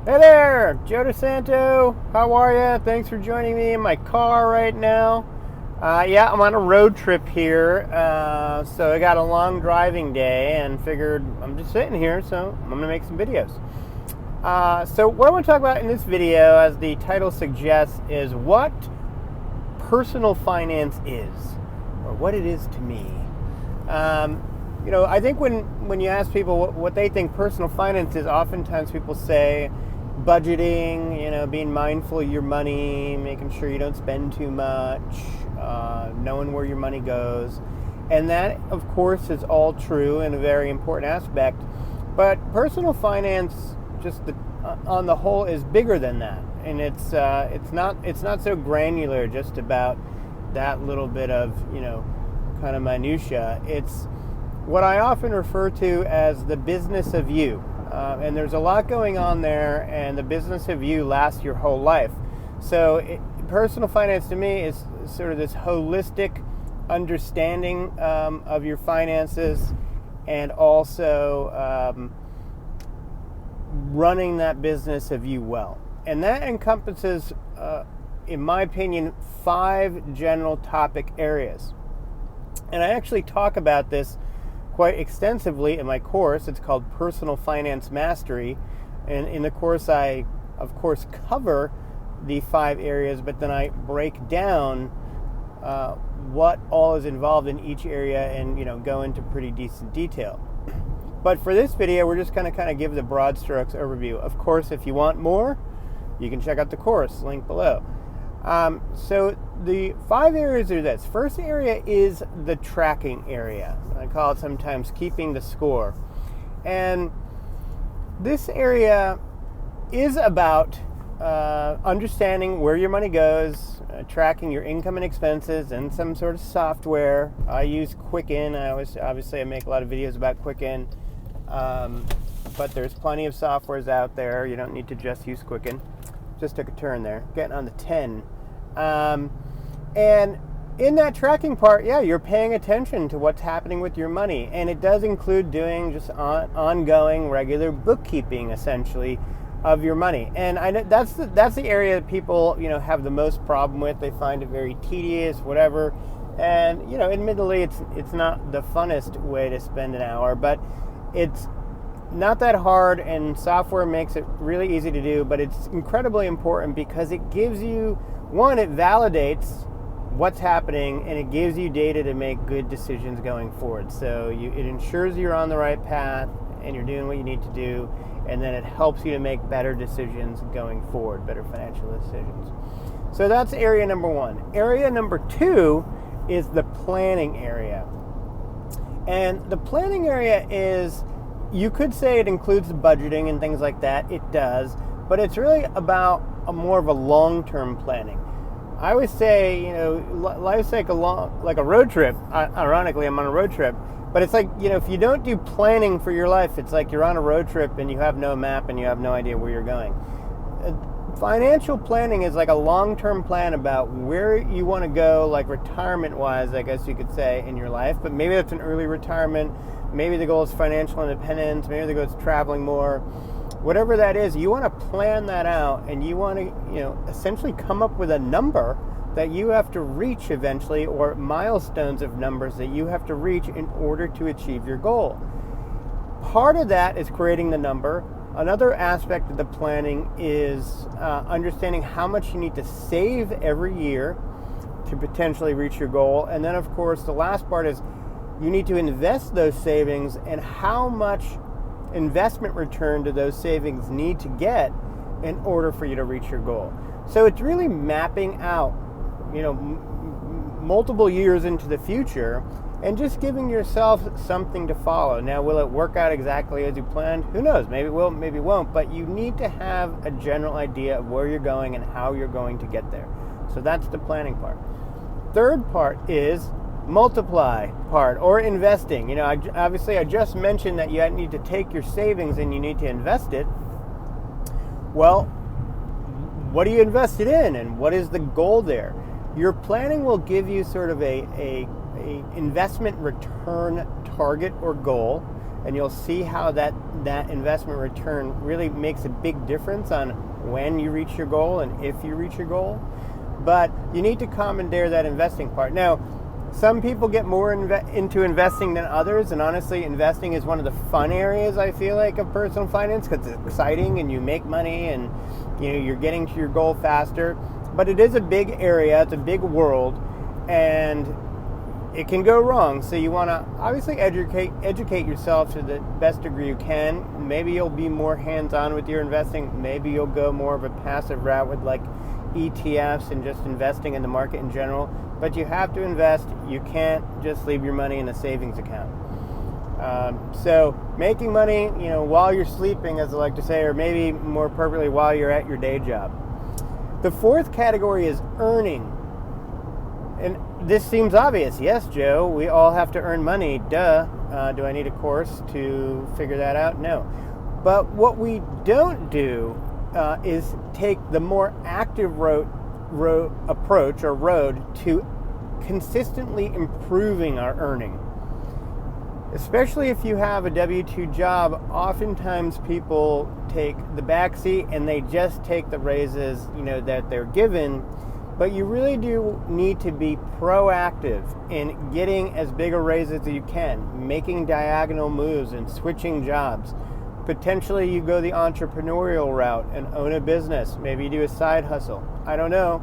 Hey there, Joe DeSanto. How are you? Thanks for joining me in my car right now. Yeah, I'm on a road trip here, so I got a long driving day and figured I'm just sitting here, so I'm going to make some videos. So what I want to talk about in this video, as the title suggests, is what personal finance is, or what it is to me. I think when you ask people what they think personal finance is, oftentimes people say budgeting, being mindful of your money, making sure you don't spend too much, knowing where your money goes. And that, of course, is all true and a very important aspect. But personal finance, on the whole, is bigger than that. And it's not so granular just about that little bit of, kind of minutia. It's what I often refer to as the business of you. And there's a lot going on there, and the business of you lasts your whole life. So personal finance to me is sort of this holistic understanding of your finances, and also running that business of you well. And that encompasses, in my opinion, 5 general topic areas. And I actually talk about this quite extensively in my course. It's called Personal Finance Mastery. And in the course, I, of course, cover the 5 areas, but then I break down what all is involved in each area and, go into pretty decent detail. But for this video, we're just going to kind of give the broad strokes overview. Of course, if you want more, you can check out the course, link below. So the 5 areas are this. First area is the tracking area. I call it sometimes keeping the score. And this area is about understanding where your money goes, tracking your income and expenses, and some sort of software. I use Quicken. I make a lot of videos about Quicken. But there's plenty of softwares out there. You don't need to just use Quicken. Just took a turn there, getting on the 10. And in that tracking part, you're paying attention to what's happening with your money. And it does include doing just ongoing, regular bookkeeping, essentially, of your money. And I know that's the area that people, have the most problem with. They find it very tedious, whatever. And, admittedly, it's not the funnest way to spend an hour, but it's not that hard, and software makes it really easy to do. But it's incredibly important because it gives you, one, it validates what's happening, and it gives you data to make good decisions going forward. So it ensures you're on the right path and you're doing what you need to do, and then it helps you to make better decisions going forward, better financial decisions. So that's area number 1. Area number 2 is the planning area. And the planning area is, you could say it includes the budgeting and things like that. It does, but it's really about more of a long-term planning. I always say, life's like a road trip. Ironically, I'm on a road trip, but it's like, if you don't do planning for your life, it's like you're on a road trip and you have no map and you have no idea where you're going. Financial planning is like a long-term plan about where you want to go, like retirement-wise, I guess you could say, in your life. But maybe that's an early retirement. Maybe the goal is financial independence. Maybe the goal is traveling more. Whatever that is, you want to plan that out, and you want to, essentially come up with a number that you have to reach eventually, or milestones of numbers that you have to reach in order to achieve your goal. Part of that is creating the number. Another aspect of the planning is understanding how much you need to save every year to potentially reach your goal. And then, of course, the last part is you need to invest those savings, and how much investment return do those savings need to get in order for you to reach your goal. So it's really mapping out, multiple years into the future, and just giving yourself something to follow. Now, will it work out exactly as you planned? Who knows? Maybe it will, maybe it won't. But you need to have a general idea of where you're going and how you're going to get there. So that's the planning part. Third part is multiply part, or investing. Obviously, I just mentioned that you need to take your savings and you need to invest it. Well, what do you invest it in, and what is the goal there? Your planning will give you sort of a investment return target or goal, and you'll see how that investment return really makes a big difference on when you reach your goal and if you reach your goal. But you need to commandeer that investing part. Now, some people get more into investing than others, and honestly, investing is one of the fun areas, I feel like, of personal finance, because it's exciting and you make money and you're getting to your goal faster. But it is a big area, it's a big world, and it can go wrong. So you want to obviously educate yourself to the best degree you can. Maybe you'll be more hands-on with your investing. Maybe you'll go more of a passive route with like ETFs and just investing in the market in general. But you have to invest. You can't just leave your money in a savings account. So making money, while you're sleeping, as I like to say, or maybe more appropriately, while you're at your day job. The fourth category is earning. And this seems obvious. Yes, Joe, we all have to earn money. Duh. Do I need a course to figure that out? No. But what we don't do is take the more active approach or road to consistently improving our earning. Especially if you have a W-2 job, oftentimes people take the back seat and they just take the raises, that they're given. But you really do need to be proactive in getting as big a raise as you can, making diagonal moves and switching jobs. Potentially you go the entrepreneurial route and own a business. Maybe you do a side hustle. I don't know.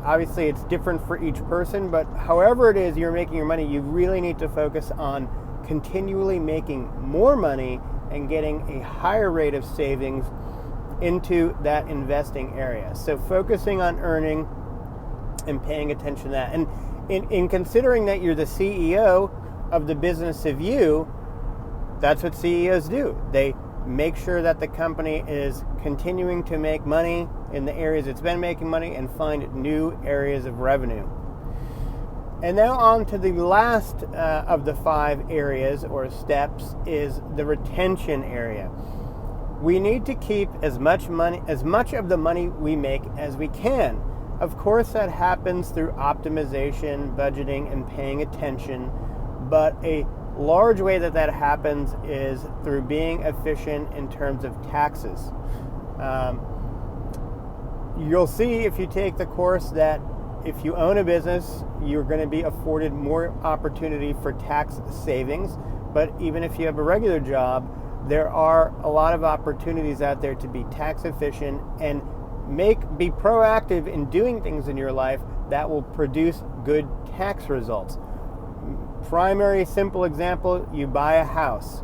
Obviously it's different for each person, but however it is you're making your money, you really need to focus on continually making more money and getting a higher rate of savings into that investing area. So focusing on earning and paying attention to that. And in considering that you're the CEO of the business of you, that's what CEOs do. They make sure that the company is continuing to make money in the areas it's been making money and find new areas of revenue. And now on to the last of the 5 areas or steps is the retention area. We need to keep as much of the money we make as we can. Of course, that happens through optimization, budgeting, and paying attention. But a large way that happens is through being efficient in terms of taxes. You'll see if you take the course that if you own a business, you're going to be afforded more opportunity for tax savings. But even if you have a regular job, there are a lot of opportunities out there to be tax efficient and be proactive in doing things in your life that will produce good tax results. Primary simple example, you buy a house.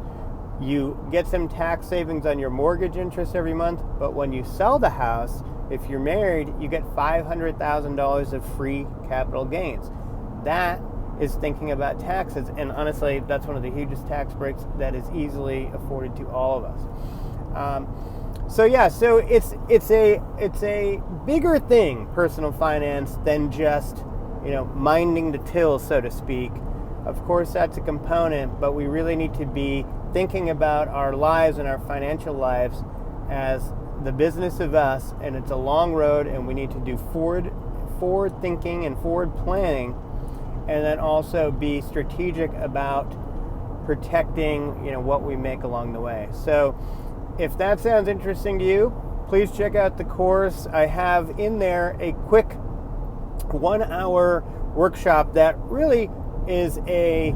You get some tax savings on your mortgage interest every month, but when you sell the house, if you're married, you get $500,000 of free capital gains. That is thinking about taxes, and honestly, that's one of the hugest tax breaks that is easily afforded to all of us. So it's a bigger thing, personal finance, than just minding the till, so to speak. Of course, that's a component, but we really need to be thinking about our lives and our financial lives as the business of us, and it's a long road, and we need to do forward thinking and forward planning, and then also be strategic about protecting what we make along the way. So if that sounds interesting to you, please check out the course. I have in there a quick 1-hour workshop that really is a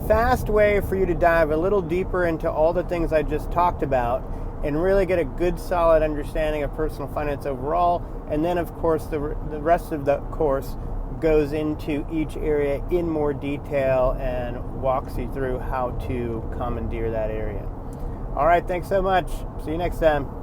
fast way for you to dive a little deeper into all the things I just talked about and really get a good solid understanding of personal finance overall. And then of course the rest of the course goes into each area in more detail and walks you through how to commandeer that area. All right, thanks so much. See you next time.